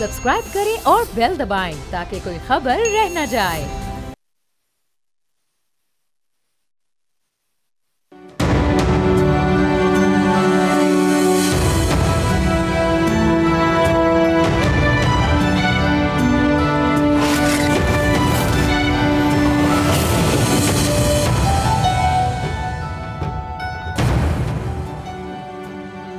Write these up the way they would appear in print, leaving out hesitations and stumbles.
Subscribe करें और bell दबाएं ताकि कोई खबर रह न जाए।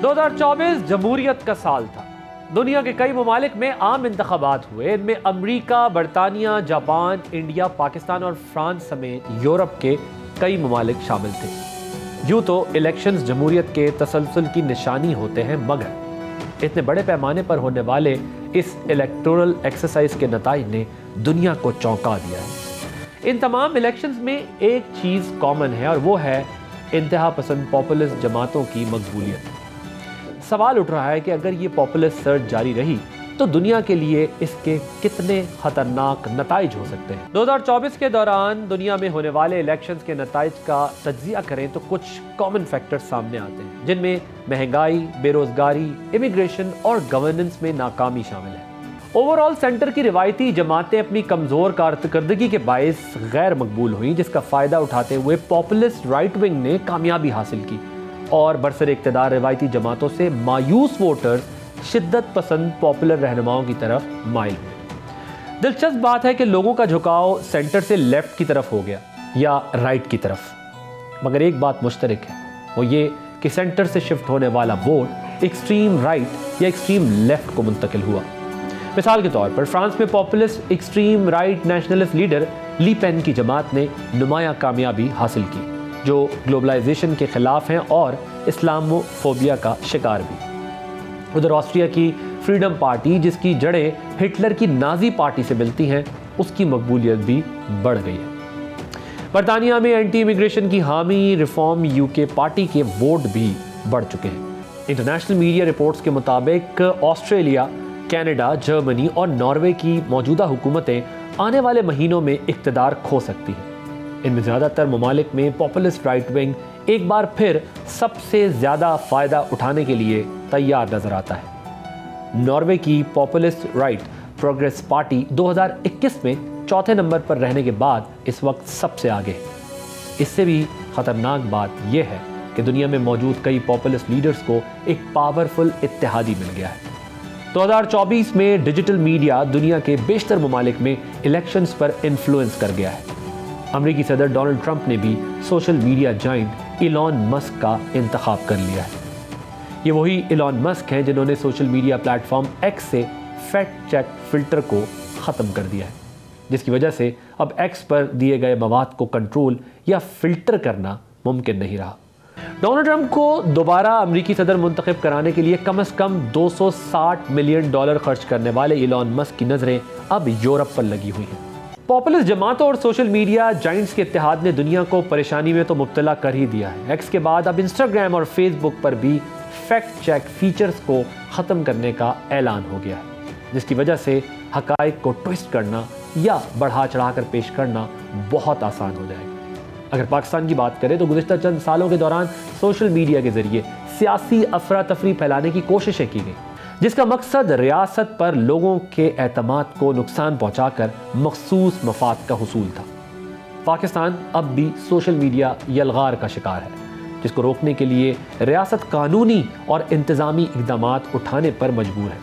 दो 2024 जमहूरियत का साल था। दुनिया के कई ममालिक में आम इंतखाबात हुए। इनमें अमरीका, बरतानिया, जापान, इंडिया, पाकिस्तान और फ्रांस समेत यूरोप के कई ममालिक शामिल थे। यूँ तो इलेक्शंस जमहूरियत के तसलसल की निशानी होते हैं, मगर इतने बड़े पैमाने पर होने वाले इस इलेक्टोरल एक्सरसाइज के नताइज ने दुनिया को चौंका दिया है। इन तमाम इलेक्शंस में एक चीज़ कॉमन है और वो है इंतहा पसंद पॉपुलिस्ट जमातों की मकबूलियत। सवाल उठ रहा है कि अगर ये पॉपुलिस्ट सर्च जारी रही तो दुनिया के लिए इसके कितने खतरनाक नताइज हो सकते हैं। 2024 के दौरान दुनिया में होने वाले इलेक्शंस के नताइज का तज्जिया करें तो कुछ कॉमन फैक्टर्स सामने आते हैं, जिनमें महंगाई, बेरोजगारी, इमिग्रेशन और गवर्नेंस में नाकामी शामिल है। ओवरऑल सेंटर की रिवायती जमातें अपनी कमजोर कारकर्दगी के बायस गैर मकबूल हुई, जिसका फायदा उठाते हुए पॉपुलिस्ट राइट विंग ने कामयाबी हासिल की और बरसरे इक़्तिदार रिवायती जमातों से मायूस वोटर्स शिद्दत पसंद पॉपुलर रहनुमाओं की तरफ माइल हुए। दिलचस्प बात है कि लोगों का झुकाव सेंटर से लेफ्ट की तरफ हो गया या राइट की तरफ, मगर एक बात मुश्तरक है, वो ये कि सेंटर से शिफ्ट होने वाला वोट एक्सट्रीम राइट या एक्सट्रीम लेफ्ट को मुंतकिल हुआ। मिसाल के तौर पर फ्रांस में populist extreme right nationalist leader Le Pen की जमात ने नुमाया कामयाबी हासिल की, जो ग्लोबलाइजेशन के खिलाफ हैं और इस्लामोफोबिया का शिकार भी। उधर ऑस्ट्रिया की फ्रीडम पार्टी, जिसकी जड़ें हिटलर की नाजी पार्टी से मिलती हैं, उसकी मकबूलियत भी बढ़ गई है। बरतानिया में एंटी इमिग्रेशन की हामी रिफॉर्म यूके पार्टी के वोट भी बढ़ चुके हैं। इंटरनेशनल मीडिया रिपोर्ट्स के मुताबिक ऑस्ट्रेलिया, कनाडा, जर्मनी और नॉर्वे की मौजूदा हुकूमतें आने वाले महीनों में इक़्तिदार खो सकती हैं। इनमें ज़्यादातर ममालिक में पॉपुलिस्ट राइट विंग एक बार फिर सबसे ज़्यादा फ़ायदा उठाने के लिए तैयार नज़र आता है। नॉर्वे की पॉपुलिस्ट राइट प्रोग्रेस पार्टी 2021 में चौथे नंबर पर रहने के बाद इस वक्त सबसे आगे है। इससे भी ख़तरनाक बात यह है कि दुनिया में मौजूद कई पॉपुलिस्ट लीडर्स को एक पावरफुल इत्तेहादी मिल गया है। 2024 में डिजिटल मीडिया दुनिया के बेशतर ममालिक में इलेक्शंस पर इन्फ्लुएंस कर गया है। अमेरिकी सदर डोनाल्ड ट्रंप ने भी social media giant Elon Musk का इंतखाब कर लिया है। ये वही इलॉन मस्क हैं जिन्होंने सोशल मीडिया प्लेटफॉर्म एक्स से फैक्ट चेक फिल्टर को ख़त्म कर दिया है, जिसकी वजह से अब एक्स पर दिए गए मवाद को कंट्रोल या फिल्टर करना मुमकिन नहीं रहा। डोनाल्ड ट्रंप को दोबारा अमेरिकी सदर मुंतखब कराने के लिए कम से कम $260 मिलियन खर्च करने वाले इलॉन मस्क की नज़रें अब यूरोप पर लगी हुई हैं। पॉपुलिस्ट जमातों और सोशल मीडिया जाइंट्स के इत्तेहाद ने दुनिया को परेशानी में तो मुब्तला कर ही दिया है। एक्स के बाद अब इंस्टाग्राम और फेसबुक पर भी फैक्ट चेक फीचर्स को ख़त्म करने का ऐलान हो गया है, जिसकी वजह से हक़ाइक़ को ट्विस्ट करना या बढ़ा चढ़ा कर पेश करना बहुत आसान हो जाएगा। अगर पाकिस्तान की बात करें तो गुज़िश्ता चंद सालों के दौरान सोशल मीडिया के ज़रिए सियासी अफरा तफरी फैलाने की कोशिशें की गई, जिसका मकसद रियासत पर लोगों के एतमाद को नुकसान पहुंचाकर मखसूस मफाद का हुसूल था। पाकिस्तान अब भी सोशल मीडिया यलगार का शिकार है, जिसको रोकने के लिए रियासत कानूनी और इंतज़ामी इक़दामात उठाने पर मजबूर है।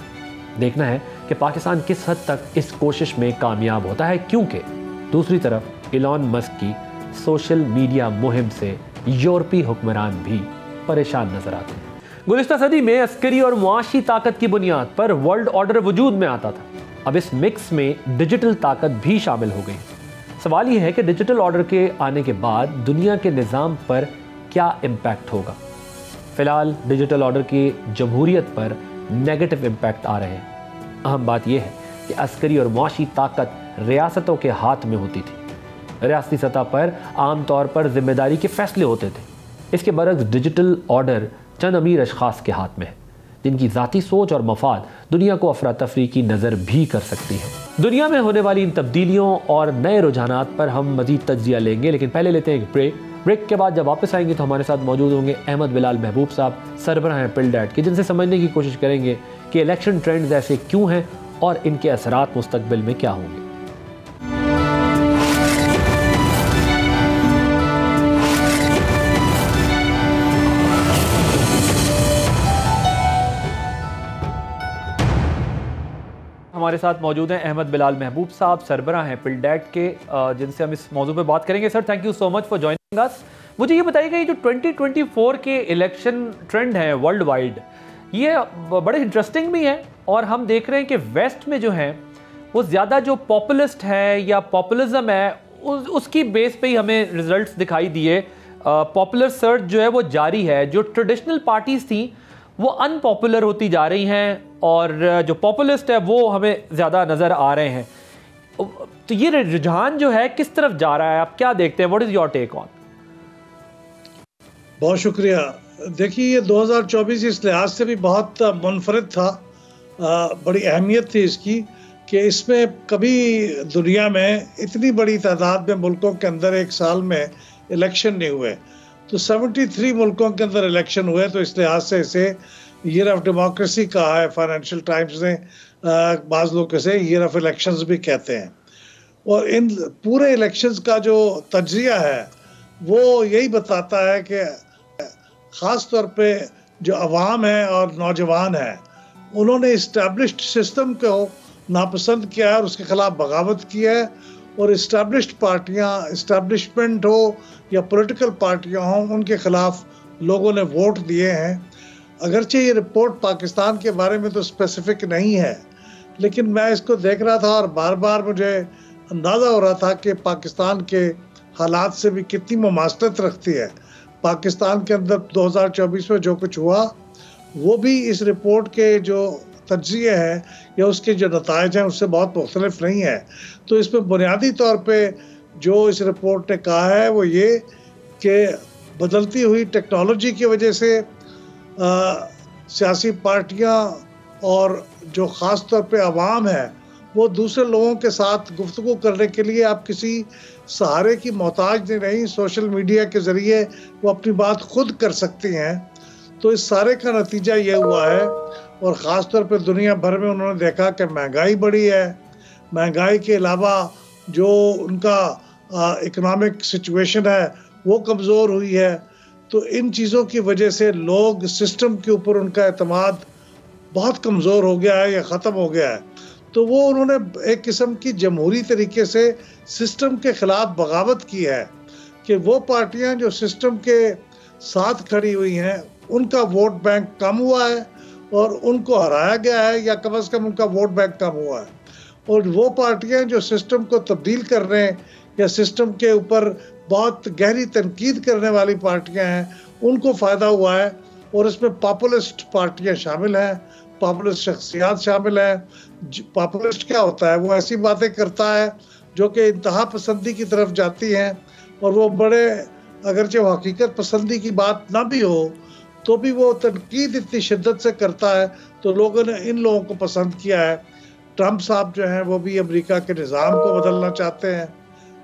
देखना है कि पाकिस्तान किस हद तक इस कोशिश में कामयाब होता है, क्योंकि दूसरी तरफ इलॉन मस्क की सोशल मीडिया मुहिम से यूरोपीय हुक्मरान भी परेशान नजर आते हैं। गुज़िश्ता सदी में अस्करी और मुआशी ताकत की बुनियाद पर वर्ल्ड ऑर्डर वजूद में आता था। अब इस मिक्स में डिजिटल ताकत भी शामिल हो गई। सवाल यह है कि डिजिटल ऑर्डर के आने के बाद दुनिया के निज़ाम पर क्या इम्पैक्ट होगा। फ़िलहाल डिजिटल ऑर्डर के जमहूरियत पर नेगेटिव इम्पैक्ट आ रहे हैं। अहम बात यह है कि अस्करी और मुआशी ताकत रियासतों के हाथ में होती थी। रियासती सतह पर आम तौर पर जिम्मेदारी के फैसले होते थे। इसके बरक्स डिजिटल ऑर्डर चंद अमीर अशखास के हाथ में है, जिनकी ज़ाती सोच और मफाद दुनिया को अफरा तफरी की नज़र भी कर सकती है। दुनिया में होने वाली इन तब्दीलियों और नए रुझानात पर हम मज़ीद तज्जिया लेंगे, लेकिन पहले लेते हैं एक ब्रेक के बाद जब वापस आएंगे तो हमारे साथ मौजूद होंगे अहमद बिलाल महबूब साहब, सरबराह हैं पिल डैट के, जिनसे समझने की कोशिश करेंगे कि इलेक्शन ट्रेंड्स ऐसे क्यों हैं और इनके असरात मुस्तकबिल में क्या होंगे। हमारे साथ मौजूद हैं अहमद बिलाल महबूब साहब, सरबराह हैं पिल्डेट के, जिनसे हम इस मौजू पे बात करेंगे। Sir, thank you so much for joining us. मुझे ये बताइएगा, ये जो 2024 के इलेक्शन ट्रेंड है वर्ल्ड वाइड, ये बड़े इंटरेस्टिंग भी हैं, और हम देख रहे हैं कि वेस्ट में जो है वो ज़्यादा जो पॉपुलिस्ट है या पॉपुलिज्म है उसकी बेस पे ही हमें रिजल्ट्स दिखाई दिए। पॉपुलर सर्च जो है वो जारी है। जो ट्रेडिशनल पार्टीज़ थी वो अनपॉपुलर होती जा रही हैं, और जो पॉपुलिस्ट है वो हमें ज़्यादा नज़र आ रहे हैं। तो ये रुझान जो है किस तरफ जा रहा है, आप क्या देखते हैं? What is your take on? बहुत शुक्रिया। देखिए, ये 2024 इस लिहाज से भी बहुत मुनफरिद था, बड़ी अहमियत थी इसकी कि इसमें कभी दुनिया में इतनी बड़ी तादाद में मुल्कों के अंदर एक साल में इलेक्शन नहीं हुए। तो 73 मुल्कों के अंदर इलेक्शन हुए, तो इस लिहाज से इसे ईयर ऑफ डेमोक्रेसी कहा है। फाइनेंशियल टाइम्स ने बाज़ लोग इसे ईयर ऑफ इलेक्शंस भी कहते हैं। और इन पूरे इलेक्शंस का जो तज्जिया है वो यही बताता है कि ख़ास तौर पे जो अवाम है और नौजवान है, उन्होंने इस्टेब्लिश्ड सिस्टम को नापसंद किया है और उसके ख़िलाफ़ बगावत की है। और इस्टेब्लिश्ड पार्टियाँ, इस्टेब्लिशमेंट हो या पॉलिटिकल पार्टियाँ हों, उनके ख़िलाफ़ लोगों ने वोट दिए हैं। अगरचे ये रिपोर्ट पाकिस्तान के बारे में तो स्पेसिफिक नहीं है, लेकिन मैं इसको देख रहा था और बार बार मुझे अंदाज़ा हो रहा था कि पाकिस्तान के हालात से भी कितनी मुमासलत रखती है। पाकिस्तान के अंदर 2024 में जो कुछ हुआ वो भी इस रिपोर्ट के जो तज्जिए हैं या उसके जो नताइज हैं उससे बहुत मुख्तलिफ नहीं है। तो इसमें बुनियादी तौर पे जो इस रिपोर्ट ने कहा है वो ये कि बदलती हुई टेक्नोलॉजी की वजह से सियासी पार्टियां और जो ख़ास तौर पे अवाम है वो दूसरे लोगों के साथ गुफ्तगू करने के लिए आप किसी सहारे की मोहताज नहीं, सोशल मीडिया के ज़रिए वो अपनी बात खुद कर सकती हैं। तो इस सारे का नतीजा ये हुआ है। और ख़ास तौर पे दुनिया भर में उन्होंने देखा कि महंगाई बढ़ी है। महंगाई के अलावा जो उनका इकोनॉमिक सिचुएशन है वो कमज़ोर हुई है। तो इन चीज़ों की वजह से लोग सिस्टम के ऊपर उनका एतमाद बहुत कमज़ोर हो गया है या ख़त्म हो गया है। तो वो उन्होंने एक किस्म की जमहूरी तरीके से सिस्टम के ख़िलाफ़ बगावत की है कि वो पार्टियां जो सिस्टम के साथ खड़ी हुई हैं उनका वोट बैंक कम हुआ है और उनको हराया गया है, या कम से कम उनका वोट बैंक कम हुआ है। और वो पार्टियां जो सिस्टम को तब्दील कर रहे हैं या सिस्टम के ऊपर बहुत गहरी तनकीद करने वाली पार्टियां हैं, उनको फ़ायदा हुआ है। और इसमें पॉपुलिस्ट पार्टियां शामिल हैं, पॉपुलिस्ट शख्सियात शामिल हैं। पॉपुलिस्ट क्या होता है? वो ऐसी बातें करता है जो कि इंतहा पसंदी की तरफ जाती हैं, और वो बड़े, अगरचे वो हकीकत पसंदी की बात ना भी हो तो भी वो तनकीद इतनी शिद्दत से करता है, तो लोगों ने इन लोगों को पसंद किया है। ट्रंप साहब जो हैं वो भी अमेरिका के निज़ाम को बदलना चाहते हैं,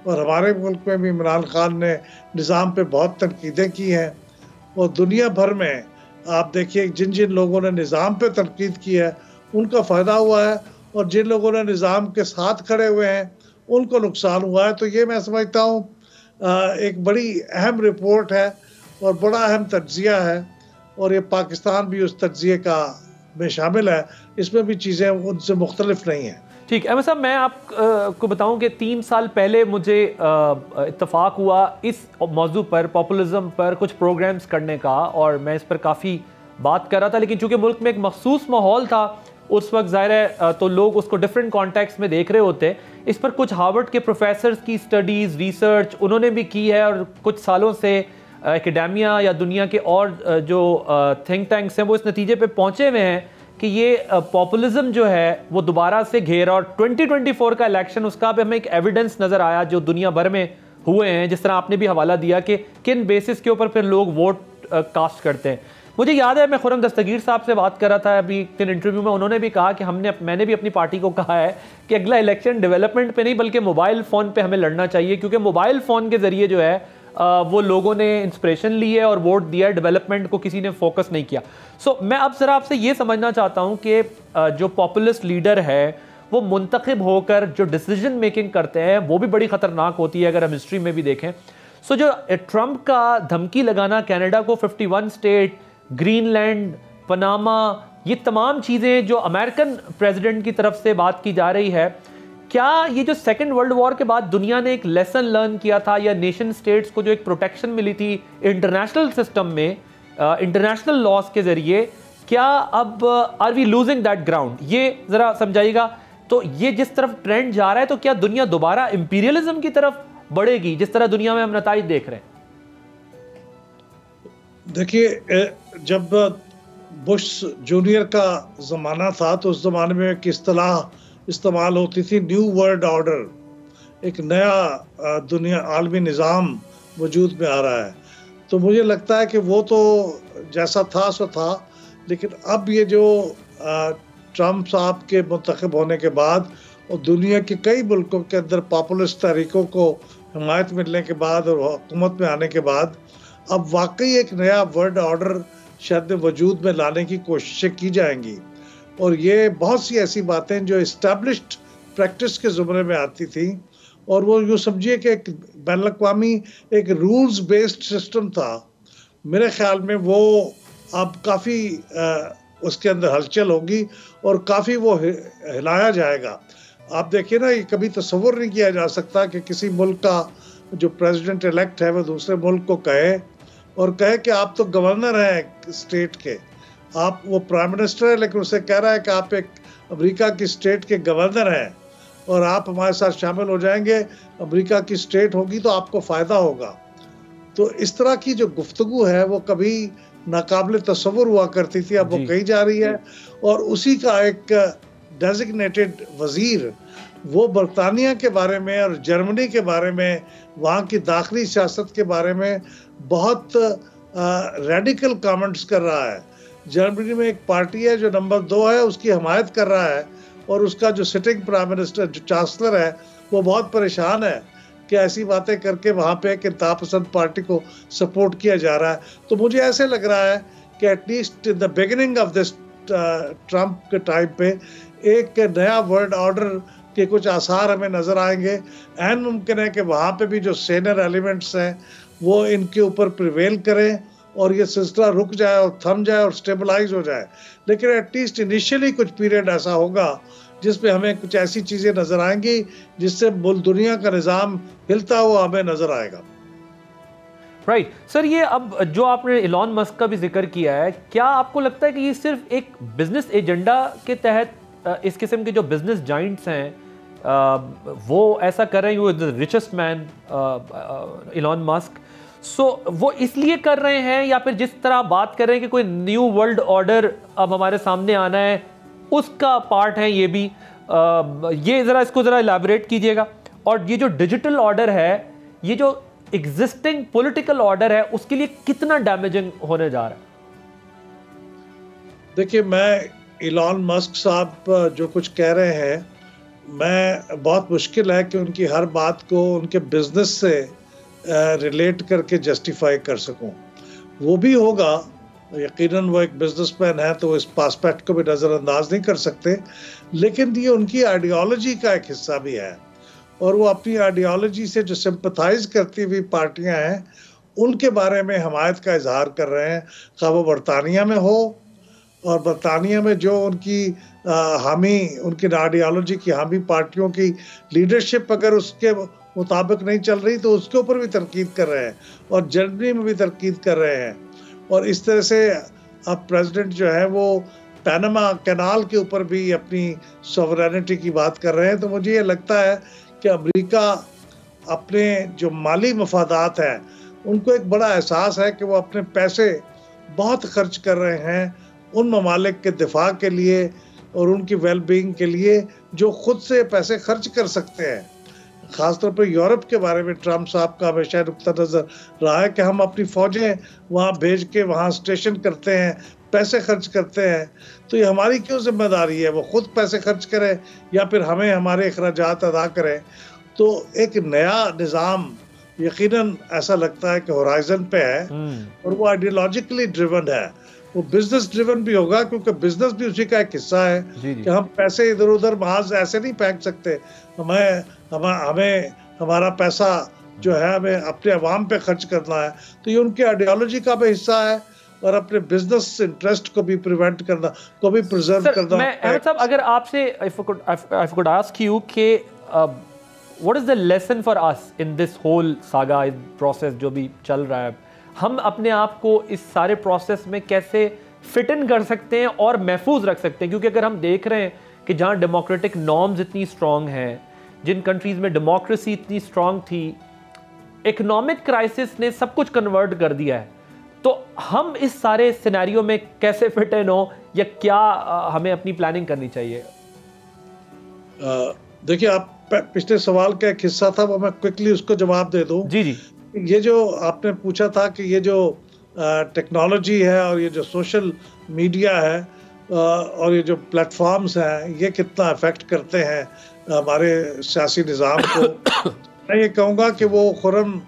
और हमारे मुल्क में भी इमरान खान ने निज़ाम पे बहुत तनकीदें की हैं। और दुनिया भर में आप देखिए जिन जिन लोगों ने निज़ाम पे तनकीद की है उनका फ़ायदा हुआ है, और जिन लोगों ने निज़ाम के साथ खड़े हुए हैं उनको नुकसान हुआ है। तो ये मैं समझता हूँ एक बड़ी अहम रिपोर्ट है और बड़ा अहम तज्जिया है, और ये पाकिस्तान भी उस तज्जिए का में शामिल है। इसमें भी चीज़ें उनसे मुख्तलिफ नहीं हैं। ठीक है साहब, मैं आपको बताऊं कि 3 साल पहले मुझे इत्तफाक हुआ इस मौजू पर, पॉपुलिज्म पर कुछ प्रोग्राम्स करने का, और मैं इस पर काफ़ी बात कर रहा था। लेकिन चूंकि मुल्क में एक मखसूस माहौल था उस वक्त, ज़ाहिर है तो लोग उसको डिफरेंट कॉन्टेक्स्ट में देख रहे होते। इस पर कुछ हार्वर्ड के प्रोफेसर्स की स्टडीज़, रिसर्च उन्होंने भी की है, और कुछ सालों से एकेडेमिया या दुनिया के और जो थिंक टैंक्स हैं वो इस नतीजे पे पहुँचे हुए हैं कि ये पॉपुलिज्म जो है वो दोबारा से घेर, और 2024 का इलेक्शन उसका भी हमें एक एविडेंस नज़र आया जो दुनिया भर में हुए हैं, जिस तरह आपने भी हवाला दिया कि किन बेसिस के ऊपर फिर लोग वोट कास्ट करते हैं। मुझे याद है मैं खुर्रम दस्तगीर साहब से बात कर रहा था अभी एक इंटरव्यू में, उन्होंने भी कहा कि मैंने भी अपनी पार्टी को कहा है कि अगला इलेक्शन डेवलपमेंट पे नहीं बल्कि मोबाइल फ़ोन पे हमें लड़ना चाहिए, क्योंकि मोबाइल फ़ोन के ज़रिए जो है वो लोगों ने इंस्पिरेशन ली है और वोट दिया है, डेवलपमेंट को किसी ने फोकस नहीं किया। सो मैं अब ज़रा आपसे ये समझना चाहता हूँ कि जो पॉपुलिस्ट लीडर है वो मुंतखब होकर जो डिसीजन मेकिंग करते हैं वो भी बड़ी ख़तरनाक होती है, अगर हम हिस्ट्री में भी देखें। सो जो ट्रंप का धमकी लगाना कनाडा को 51 स्टेट, ग्रीनलैंड, पनामा, ये तमाम चीज़ें जो अमेरिकन प्रेसिडेंट की तरफ से बात की जा रही है, क्या ये जो सेकेंड वर्ल्ड वॉर के बाद दुनिया ने एक लेसन लर्न किया था, या नेशन स्टेट्स को जो एक प्रोटेक्शन मिली थी इंटरनेशनल सिस्टम में, इंटरनेशनल लॉज के ज़रिए, क्या अब are we losing that ground? ये ज़रा समझाइएगा। तो ये जिस तरफ ट्रेंड जा रहा है, तो क्या दुनिया दोबारा इंपीरियलिज्म की तरफ बढ़ेगी, जिस तरह दुनिया में हम नताइज देख रहे हैं? देखिए, जब बुश जूनियर का ज़माना था तो उस ज़माने में एक इस्तेलाह इस्तेमाल होती थी, न्यू वर्ल्ड ऑर्डर। एक नया दुनिया आलमी निज़ाम वजूद में आ रहा है। तो मुझे लगता है कि वो तो जैसा था सो था, लेकिन अब ये जो ट्रंप साहब के मुंतखब होने के बाद और दुनिया के कई मुल्कों के अंदर पॉपुलिस्ट तहरीकों को हिमायत मिलने के बाद और हुकूमत में आने के बाद, अब वाकई एक नया वर्ल्ड ऑर्डर शायद वजूद में लाने की कोशिशें की जाएंगी। और ये बहुत सी ऐसी बातें जो इस्टेब्लिश्ड प्रैक्टिस के ज़ुमरे में आती थी, और वो यूँ समझिए कि एक बैनुल-अक़वामी एक रूल्स बेस्ड सिस्टम था। मेरे ख्याल में वो अब काफ़ी उसके अंदर हलचल होगी और काफ़ी वो हिलाया जाएगा। आप देखिए ना, ये कभी तसव्वुर नहीं किया जा सकता कि किसी मुल्क का जो प्रेसिडेंट इलेक्ट है वो दूसरे मुल्क को कहे कि आप तो गवर्नर हैं स्टेट के, आप, वो प्राइम मिनिस्टर है लेकिन उसे कह रहा है कि आप एक अमेरिका की स्टेट के गवर्नर हैं और आप हमारे साथ शामिल हो जाएंगे, अमेरिका की स्टेट होगी तो आपको फ़ायदा होगा। तो इस तरह की जो गुफ्तगू है वो कभी नाकाबिल तसव्वुर हुआ करती थी, अब वो कही जा रही है। और उसी का एक डेजिग्नेटेड वज़ीर वो बरतानिया के बारे में और जर्मनी के बारे में, वहाँ की दाखिली सियासत के बारे में बहुत रेडिकल कमेंट्स कर रहा है। जर्मनी में एक पार्टी है जो नंबर 2 है, उसकी हमायत कर रहा है, और उसका जो सिटिंग प्राइम मिनिस्टर जो चांसलर है वो बहुत परेशान है कि ऐसी बातें करके वहाँ पे एक इंतहापसंद पार्टी को सपोर्ट किया जा रहा है। तो मुझे ऐसे लग रहा है कि at least in the beginning of this Trump के टाइम पे एक नया वर्ल्ड ऑर्डर के कुछ आसार हमें नज़र आएंगे। एन मुमकिन है कि वहाँ पे भी जो सीनियर एलिमेंट्स हैं वो इनके ऊपर प्रिवेल करें और ये सिलसिला रुक जाए और थम जाए और स्टेबलाइज हो जाए। लेकिन एटलीस्ट इनिशियली कुछ पीरियड ऐसा होगा जिसमें हमें कुछ ऐसी चीज़ें नज़र आएंगी जिससे दुनिया का निज़ाम हिलता हुआ हमें नज़र आएगा। राइट सर, ये अब जो आपने इलॉन मस्क का भी जिक्र किया है, क्या आपको लगता है कि ये सिर्फ एक बिजनेस एजेंडा के तहत इस किस्म के जो बिजनेस जाइंट्स हैं वो ऐसा कर रहे हैं, the richest man Elon Musk, so वो इसलिए कर रहे हैं, या फिर जिस तरह आप बात कर रहे हैं कि कोई न्यू वर्ल्ड ऑर्डर अब हमारे सामने आना है उसका पार्ट है ये भी? ये ज़रा इसको ज़रा इलैबोरेट कीजिएगा। और ये जो डिजिटल ऑर्डर है, ये जो एग्जिस्टिंग पॉलिटिकल ऑर्डर है, उसके लिए कितना डैमेजिंग होने जा रहा है? देखिए, मैं इलॉन मस्क साहब जो कुछ कह रहे हैं, मैं बहुत मुश्किल है कि उनकी हर बात को उनके बिजनेस से रिलेट करके जस्टिफाई कर सकूं। वो भी होगा, यकीनन वो एक बिजनेसमैन है तो इस एस्पेक्ट को भी नज़रअंदाज नहीं कर सकते, लेकिन ये उनकी आइडियोलॉजी का एक हिस्सा भी है और वो अपनी आइडियोलॉजी से जो सिंपथाइज करती हुई पार्टियां हैं उनके बारे में हमायत का इजहार कर रहे हैं, खा वो बरतानिया में हो और बरतानिया में जो उनकी हामी, उनकी आइडियोलॉजी की हामी पार्टियों की लीडरशिप अगर उसके मुताबिक नहीं चल रही तो उसके ऊपर भी तनकीद कर रहे हैं और जर्मनी में भी तनकीद कर रहे हैं। और इस तरह से अब प्रेसिडेंट जो है वो पैनामा कैनाल के ऊपर भी अपनी सॉवरेनिटी की बात कर रहे हैं। तो मुझे ये लगता है कि अमेरिका अपने जो माली मफादात हैं उनको एक बड़ा एहसास है कि वो अपने पैसे बहुत खर्च कर रहे हैं उन ममालिक के दिफा के लिए और उनकी वेलबींग के लिए जो खुद से पैसे खर्च कर सकते हैं। ख़ासतौर पर यूरोप के बारे में ट्रंप साहब का हमेशा नुक्ता नज़र रहा है कि हम अपनी फ़ौजें वहाँ भेज के वहाँ स्टेशन करते हैं, पैसे खर्च करते हैं, तो ये हमारी क्यों जिम्मेदारी है? वो खुद पैसे खर्च करें या फिर हमें हमारे अखराजात अदा करें। तो एक नया निज़ाम यकीनन ऐसा लगता है कि होराइजन पे है, और वो आइडियोलॉजिकली ड्रिवन है। वो बिजनेस ड्रिवन भी होगा, क्योंकि बिजनेस भी उसी का एक हिस्सा है कि हम पैसे इधर उधर महज ऐसे नहीं फेंक सकते। हमें हमारा पैसा जो है हमें अपने अवाम पे खर्च करना है, तो ये उनकी आइडियोलॉजी का भी हिस्सा है, और अपने बिजनेस इंटरेस्ट को भी प्रिवेंट करना, को भी प्रिजर्व करना। मैं अहमद साहब, अगर आपसे if I could ask you कि what is the lesson for us in this whole saga, in process जो भी चल रहा है, हम अपने आप को इस सारे प्रोसेस में कैसे फिट इन कर सकते हैं और महफूज रख सकते हैं? क्योंकि अगर हम देख रहे हैं कि जहाँ डेमोक्रेटिक नॉर्म्स इतनी स्ट्रॉन्ग हैं, जिन कंट्रीज़ में डेमोक्रेसी इतनी स्ट्रॉन्ग थी, इकोनॉमिक क्राइसिस ने सब कुछ कन्वर्ट कर दिया है, तो हम इस सारे सिनेरियो में कैसे फिट इन हो, या क्या हमें अपनी प्लानिंग करनी चाहिए? देखिए, आप पिछले सवाल का एक हिस्सा था, वो मैं क्विकली उसको जवाब दे दूं। जी जी। ये जो आपने पूछा था कि ये जो टेक्नोलॉजी है और ये जो सोशल मीडिया है और ये जो प्लेटफॉर्म्स हैं, ये कितना अफेक्ट करते हैं हमारे सियासी निज़ाम को। मैं ये कहूँगा कि वो खुर्रम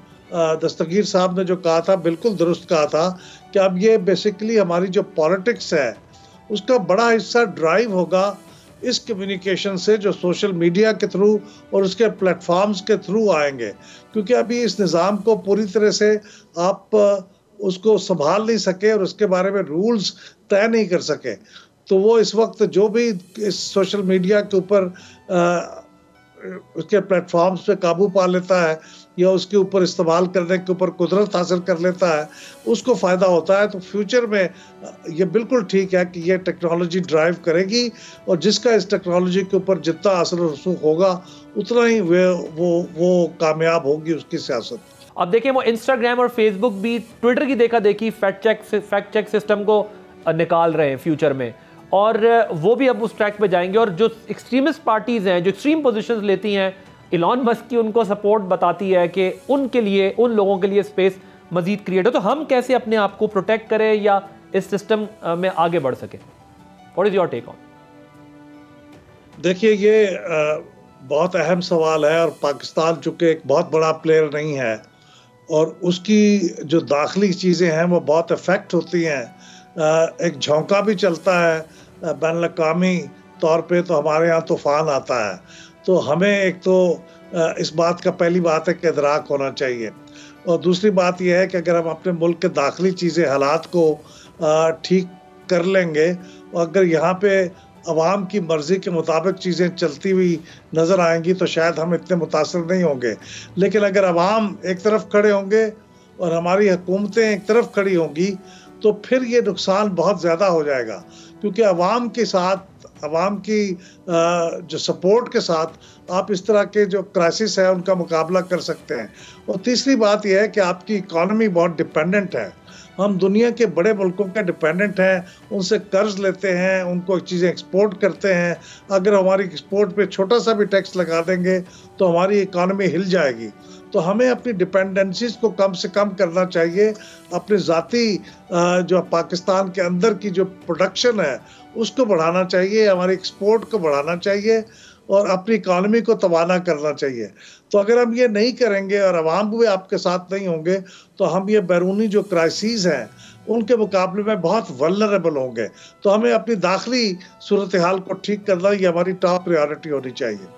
दस्तगीर साहब ने जो कहा था, बिल्कुल दुरुस्त कहा था कि अब ये बेसिकली हमारी जो पॉलिटिक्स है उसका बड़ा हिस्सा ड्राइव होगा इस कम्युनिकेशन से, जो सोशल मीडिया के थ्रू और उसके प्लेटफॉर्म्स के थ्रू आएंगे। क्योंकि अभी इस निज़ाम को पूरी तरह से आप उसको संभाल नहीं सके और उसके बारे में रूल्स तय नहीं कर सके, तो वो इस वक्त जो भी इस सोशल मीडिया के ऊपर उसके प्लेटफॉर्म्स पे काबू पा लेता है या उसके ऊपर इस्तेमाल करने के ऊपर कुदरत हासिल कर लेता है, उसको फ़ायदा होता है। तो फ्यूचर में ये बिल्कुल ठीक है कि ये टेक्नोलॉजी ड्राइव करेगी, और जिसका इस टेक्नोलॉजी के ऊपर जितना असर रसूख होगा उतना ही वो कामयाब होगी उसकी सियासत। अब देखिए, वो इंस्टाग्राम और फेसबुक भी ट्विटर की देखा देखी फैक्ट चेक सिस्टम को निकाल रहे हैं फ्यूचर में, और वो भी अब उस ट्रैक पे जाएंगे। और जो एक्सट्रीमिस्ट पार्टीज़ हैं, जो एक्सट्रीम पोजीशंस लेती हैं, इलॉन मस्क की उनको सपोर्ट बताती है कि उनके लिए, उन लोगों के लिए स्पेस मजीद क्रिएट हो। तो हम कैसे अपने आप को प्रोटेक्ट करें या इस सिस्टम में आगे बढ़ सके? What is your take on? देखिए, ये बहुत अहम सवाल है, और पाकिस्तान चूँकि एक बहुत बड़ा प्लेयर नहीं है और उसकी जो दाखिली चीज़ें हैं वो बहुत इफेक्ट होती हैं। एक झोंका भी चलता है बैनुल-अक़वामी तौर पे, तो हमारे यहाँ तूफ़ान आता है। तो हमें एक तो इस बात का पहली बात है कि इदराक होना चाहिए, और दूसरी बात यह है कि अगर हम अपने मुल्क के दाखिली चीज़ें, हालात को ठीक कर लेंगे, और अगर यहाँ पे अवाम की मर्ज़ी के मुताबिक चीज़ें चलती हुई नज़र आएंगी, तो शायद हम इतने मुतासर नहीं होंगे। लेकिन अगर अवाम एक तरफ खड़े होंगे और हमारी हुकूमतें एक तरफ खड़ी होंगी, तो फिर ये नुकसान बहुत ज़्यादा हो जाएगा। क्योंकि अवाम के साथ, अवाम की जो सपोर्ट के साथ आप इस तरह के जो क्राइसिस है उनका मुकाबला कर सकते हैं। और तीसरी बात यह है कि आपकी इकॉनमी बहुत डिपेंडेंट है। हम दुनिया के बड़े मुल्कों के डिपेंडेंट हैं, उनसे कर्ज लेते हैं, उनको चीज़ें एक्सपोर्ट करते हैं। अगर हमारी एक्सपोर्ट पे छोटा सा भी टैक्स लगा देंगे तो हमारी इकॉनमी हिल जाएगी। तो हमें अपनी डिपेंडेंसीज को कम से कम करना चाहिए, अपनी ज़ाती जो पाकिस्तान के अंदर की जो प्रोडक्शन है उसको बढ़ाना चाहिए, हमारी एक्सपोर्ट को बढ़ाना चाहिए और अपनी इकॉनमी को तवाना करना चाहिए। तो अगर हम ये नहीं करेंगे और अवाम भी आपके साथ नहीं होंगे, तो हम ये बैरूनी जो क्राइसिस हैं उनके मुकाबले में बहुत वल्नरेबल होंगे। तो हमें अपनी दाखिली सूरत हाल को ठीक करना, ये हमारी टॉप प्रायोरिटी होनी चाहिए।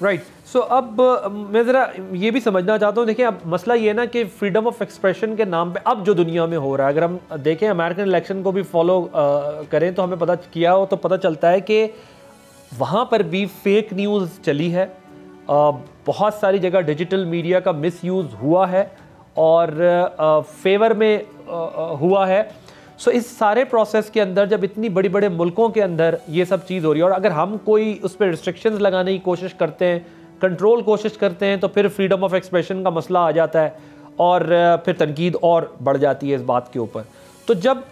राइट। सो अब मैं ज़रा ये भी समझना चाहता हूँ, देखिए अब मसला ये ना कि फ्रीडम ऑफ एक्सप्रेशन के नाम पे अब जो दुनिया में हो रहा है, अगर हम देखें अमेरिकन इलेक्शन को भी फॉलो करें तो हमें पता किया हो तो पता चलता है कि वहाँ पर भी फेक न्यूज़ चली है, बहुत सारी जगह डिजिटल मीडिया का मिसयूज़ हुआ है और फेवर में हुआ है। सो इस सारे प्रोसेस के अंदर जब इतनी बड़ी बड़े मुल्कों के अंदर ये सब चीज़ हो रही है और अगर हम कोई उस पर रिस्ट्रिक्शंस लगाने की कोशिश करते हैं, कंट्रोल कोशिश करते हैं, तो फिर फ्रीडम ऑफ एक्सप्रेशन का मसला आ जाता है और फिर तनकीद और बढ़ जाती है इस बात के ऊपर। तो जब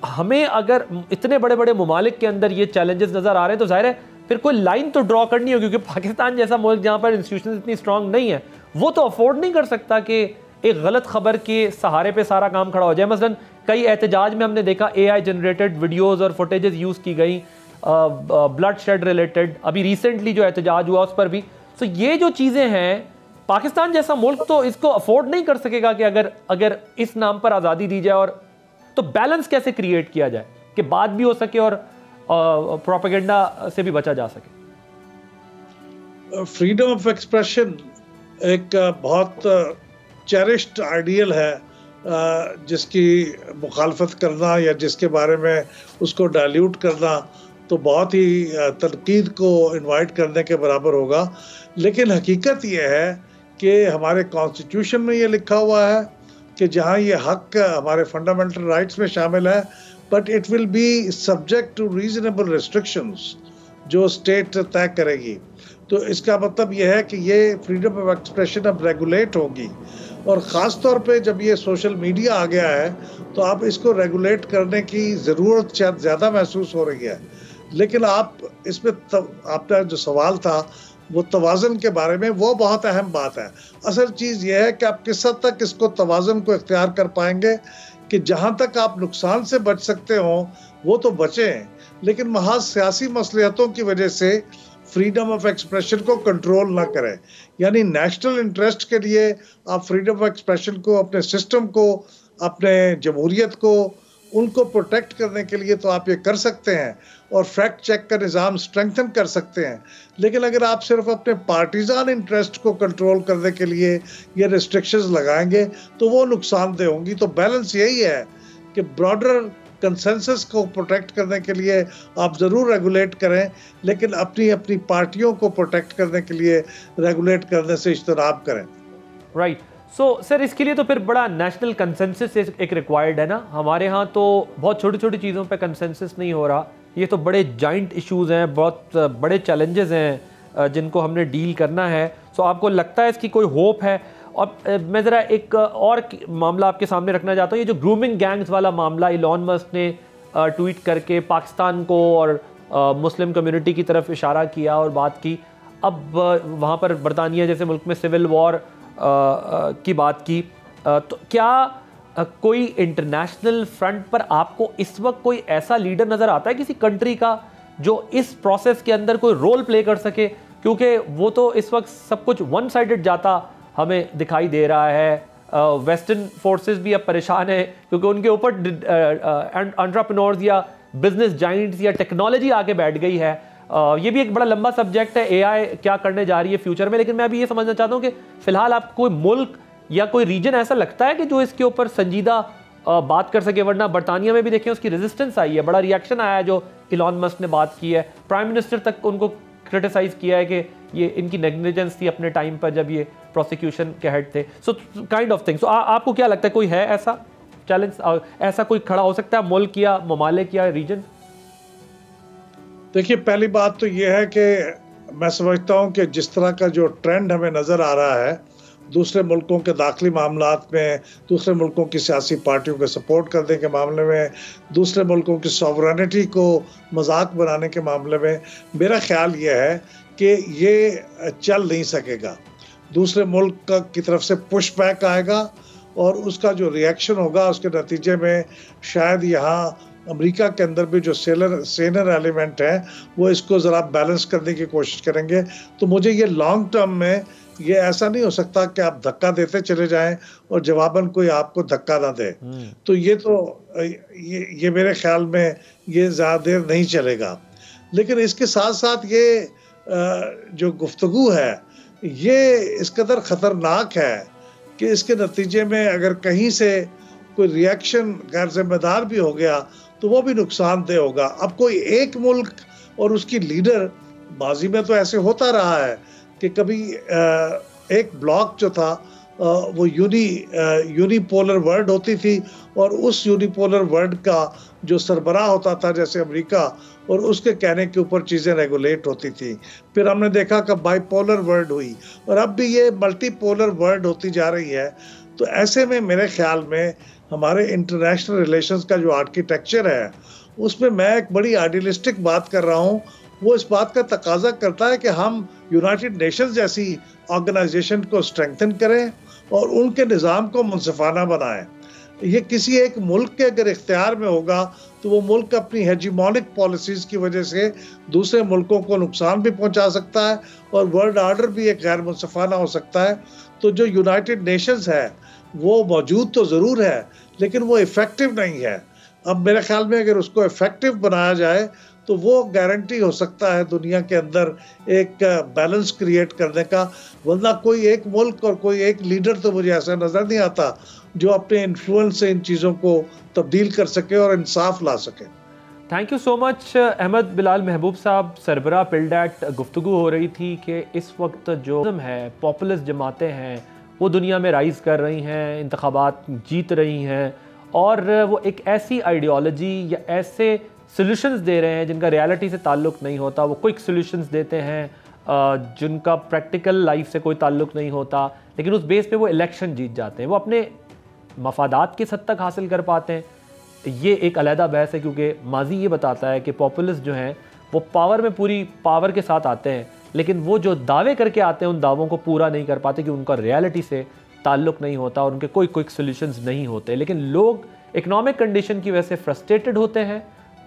हमें अगर इतने बड़े बड़े ममालिक के अंदर ये चैलेंजेस नज़र आ रहे हैं तो जाहिर है फिर कोई लाइन तो ड्रॉ करनी होगी, क्योंकि पाकिस्तान जैसा मुल्क जहाँ पर इंस्टीट्यूशन इतनी स्ट्रॉन्ग नहीं है वो तो अफोर्ड नहीं कर सकता कि एक गलत खबर के सहारे पे सारा काम खड़ा हो जाए। मसलन कई एहतजाज में हमने देखा AI जनरेटेड वीडियोज़ और फुटेजेस यूज़ की गई ब्लड शेड रिलेटेड, अभी रिसेंटली जो एहतजाज हुआ उस पर भी। तो ये जो चीज़ें हैं पाकिस्तान जैसा मुल्क तो इसको अफोर्ड नहीं कर सकेगा कि अगर इस नाम पर आज़ादी दी जाए, और तो बैलेंस कैसे क्रिएट किया जाए कि बात भी हो सके और प्रोपेगेंडा से भी बचा जा सके? फ्रीडम ऑफ एक्सप्रेशन एक बहुत चेरिश्ड आइडियल है, जिसकी मुखालफत करना या जिसके बारे में उसको डाइल्यूट करना तो बहुत ही तनकीद को इनवाइट करने के बराबर होगा। लेकिन हकीकत यह है कि हमारे कॉन्स्टिट्यूशन में ये लिखा हुआ है कि जहाँ ये हक हमारे फंडामेंटल राइट्स में शामिल है, but it will be subject to reasonable restrictions जो स्टेट तय करेगी। तो इसका मतलब यह है कि ये फ्रीडम ऑफ एक्सप्रेशन अब रेगुलेट होगी, और ख़ास तौर पे जब ये सोशल मीडिया आ गया है तो आप इसको रेगुलेट करने की ज़रूरत शायद ज़्यादा महसूस हो रही है। लेकिन आप इसमें आपका जो सवाल था वो तवाज़ुन के बारे में, वो बहुत अहम बात है। असल चीज़ ये है कि आप किस हद तक इसको तवाज़ुन को इख्तियार कर पाएंगे कि जहाँ तक आप नुकसान से बच सकते हो वो तो बचें, लेकिन महज सियासी मसलियतों की वजह से फ्रीडम ऑफ एक्सप्रेशन को कंट्रोल ना करें। यानी नेशनल इंटरेस्ट के लिए आप फ्रीडम ऑफ एक्सप्रेशन को, अपने सिस्टम को, अपने जमहूरियत को, उनको प्रोटेक्ट करने के लिए तो आप ये कर सकते हैं और फैक्ट चेक का निज़ाम स्ट्रेंथन कर सकते हैं। लेकिन अगर आप सिर्फ अपने पार्टीजान इंटरेस्ट को कंट्रोल करने के लिए ये रिस्ट्रिक्शंस लगाएंगे तो वो नुकसानदेह होंगी। तो बैलेंस यही है कि ब्रॉडर कंसेंसस को प्रोटेक्ट करने के लिए आप ज़रूर रेगुलेट करें, लेकिन अपनी अपनी पार्टियों को प्रोटेक्ट करने के लिए रेगुलेट करने से इज्तनाब करें। राइट। सो सर, इसके लिए तो फिर बड़ा नेशनल कंसेंसस एक रिक्वायर्ड है ना। हमारे यहाँ तो बहुत छोटी छोटी चीज़ों पे कंसेंसस नहीं हो रहा। ये तो बड़े जाइंट इश्यूज़ हैं, बहुत बड़े चैलेंजेस हैं जिनको हमने डील करना है। सो आपको लगता है इसकी कोई होप है? और मैं ज़रा एक और मामला आपके सामने रखना चाहता हूँ। ये जो ग्रूमिंग गैंग्स वाला मामला, इलॉन मस्क ने ट्वीट करके पाकिस्तान को और मुस्लिम कम्युनिटी की तरफ इशारा किया और बात की। अब वहाँ पर बरतानिया जैसे मुल्क में सिविल वॉर की बात की। तो क्या कोई इंटरनेशनल फ्रंट पर आपको इस वक्त कोई ऐसा लीडर नज़र आता है किसी कंट्री का जो इस प्रोसेस के अंदर कोई रोल प्ले कर सके? क्योंकि वो तो इस वक्त सब कुछ वन साइडेड जाता हमें दिखाई दे रहा है। वेस्टर्न फोर्सेस भी अब परेशान है क्योंकि उनके ऊपर एंटरप्रेन्योर्स या बिजनेस जाइंट्स या टेक्नोलॉजी आके बैठ गई है। ये भी एक बड़ा लंबा सब्जेक्ट है, एआई क्या करने जा रही है फ्यूचर में। लेकिन मैं अभी ये समझना चाहता हूँ कि फिलहाल आपको कोई मुल्क या कोई रीजन ऐसा लगता है कि जो इसके ऊपर संजीदा बात कर सके? वरना बरतानिया में भी देखें उसकी रेजिस्टेंस आई है, बड़ा रिएक्शन आया है जो इलॉन मस्क ने बात की है। प्राइम मिनिस्टर तक उनको क्रिटिसाइज किया है कि ये इनकी नेग्लिजेंस थी अपने टाइम पर जब ये प्रोसिक्यूशन के हेड थे। So kind of thing. So आपको क्या लगता है कोई है ऐसा चैलेंज, ऐसा कोई खड़ा हो सकता है मुल्क या ममालिक या रीजन? देखिए, पहली बात तो ये है कि मैं समझता हूँ कि जिस तरह का जो ट्रेंड हमें नज़र आ रहा है दूसरे मुल्कों के दाखिली मामलात में, दूसरे मुल्कों की सियासी पार्टियों को सपोर्ट करने के मामले में, दूसरे मुल्कों की सॉवरेनिटी को मजाक बनाने के मामले में, मेरा ख्याल ये है कि ये चल नहीं सकेगा। दूसरे मुल्क की तरफ से पुश बैक आएगा और उसका जो रिएक्शन होगा उसके नतीजे में शायद यहाँ अमेरिका के अंदर भी जो सेनर एलिमेंट है वो इसको ज़रा बैलेंस करने की कोशिश करेंगे। तो मुझे ये लॉन्ग टर्म में ये ऐसा नहीं हो सकता कि आप धक्का देते चले जाएं और जवाबन कोई आपको धक्का ना दे। तो ये मेरे ख्याल में ये ज़्यादा देर नहीं चलेगा। लेकिन इसके साथ साथ ये जो गुफ्तगू है ये इस कदर ख़तरनाक है कि इसके नतीजे में अगर कहीं से कोई रिएक्शन गैर जिम्मेदार भी हो गया तो वो भी नुकसानदेह होगा। अब कोई एक मुल्क और उसकी लीडर, माजी में तो ऐसे होता रहा है कि कभी एक ब्लॉक जो था वो यूनिपोलर वर्ल्ड होती थी और उस यूनिपोलर वर्ल्ड का जो सरबराह होता था जैसे अमेरिका, और उसके कहने के ऊपर चीज़ें रेगुलेट होती थी। फिर हमने देखा कि बाइपोलर वर्ल्ड हुई और अब भी ये मल्टीपोलर वर्ल्ड होती जा रही है। तो ऐसे में मेरे ख्याल में हमारे इंटरनेशनल रिलेशंस का जो आर्किटेक्चर है उसमें मैं एक बड़ी आइडियलिस्टिक बात कर रहा हूँ। वो इस बात का तकाजा करता है कि हम यूनाइटेड नेशंस जैसी ऑर्गेनाइजेशन को स्ट्रेंथन करें और उनके निज़ाम को मुनसिफाना बनाएं। ये किसी एक मुल्क के अगर इख्तियार में होगा तो वो मुल्क अपनी हेजिमोनिक पॉलिसीज़ की वजह से दूसरे मुल्कों को नुकसान भी पहुंचा सकता है और वर्ल्ड आर्डर भी एक गैर मुनसिफाना हो सकता है। तो जो यूनाइटेड नेशंस है वो मौजूद तो ज़रूर है लेकिन वो इफ़ेक्टिव नहीं है। अब मेरे ख्याल में अगर उसको इफ़ेक्टिव बनाया जाए तो वो गारंटी हो सकता है दुनिया के अंदर एक बैलेंस क्रिएट करने का, वरना कोई एक मुल्क और कोई एक लीडर तो मुझे ऐसा नज़र नहीं आता जो अपने इन्फ्लुएंस से इन चीज़ों को तब्दील कर सके और इंसाफ ला सके। Thank you so much Ahmad Bilal Mahboob साहब। सरबरा पिल्डैट गुफ्तगू हो रही थी कि इस वक्त जो है पॉपुलिस्ट जमातें हैं वो दुनिया में राइज़ कर रही हैं, इंतखाबात जीत रही हैं और वो एक ऐसी आइडियोलॉजी या ऐसे सॉल्यूशंस दे रहे हैं जिनका रियलिटी से ताल्लुक़ नहीं होता। वो क्विक सॉल्यूशंस देते हैं जिनका प्रैक्टिकल लाइफ से कोई ताल्लुक़ नहीं होता, लेकिन उस बेस पे वो इलेक्शन जीत जाते हैं, वो अपने मफादात किस हद तक हासिल कर पाते हैं। ये एक अलहदा बहस है क्योंकि माजी ये बताता है कि पॉपुलिस्ट जो हैं वो पावर में पूरी पावर के साथ आते हैं, लेकिन वो जो दावे करके आते हैं उन दावों को पूरा नहीं कर पाते क्योंकि उनका रियलिटी से ताल्लुक़ नहीं होता और उनके कोई क्विक सॉल्यूशंस नहीं होते। लेकिन लोग इकोनॉमिक कंडीशन की वजह से फ्रस्ट्रेटेड होते हैं,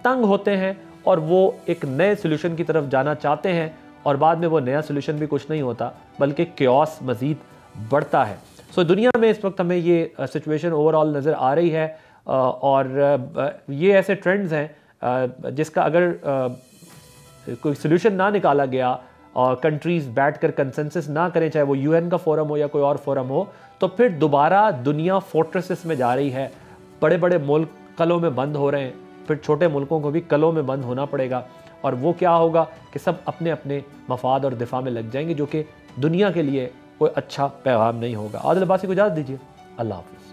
तंग होते हैं और वो एक नए सॉल्यूशन की तरफ जाना चाहते हैं और बाद में वो नया सॉल्यूशन भी कुछ नहीं होता बल्कि क्योस मज़ीद बढ़ता है। सो दुनिया में इस वक्त हमें ये सिचुएशन ओवरऑल नज़र आ रही है और ये ऐसे ट्रेंड्स हैं जिसका अगर कोई सॉल्यूशन ना निकाला गया और कंट्रीज़ बैठकर कंसेंसस ना करें, चाहे वो यूएन का फोरम हो या कोई और फोरम हो, तो फिर दोबारा दुनिया फोर्ट्रेसेस में जा रही है। बड़े बड़े मुल्क कलों में बंद हो रहे हैं, फिर छोटे मुल्कों को भी कलों में बंद होना पड़ेगा और वो क्या होगा कि सब अपने अपने मफाद और दिफा में लग जाएंगे, जो कि दुनिया के लिए कोई अच्छा पैगाम नहीं होगा। आदिल अब्बासी को इजाज़त दीजिए, अल्लाह हाफ़िज़।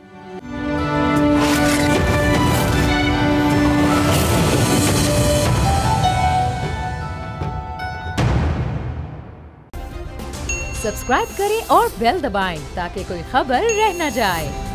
सब्सक्राइब करें और बेल दबाएं ताकि कोई खबर रह न जाए।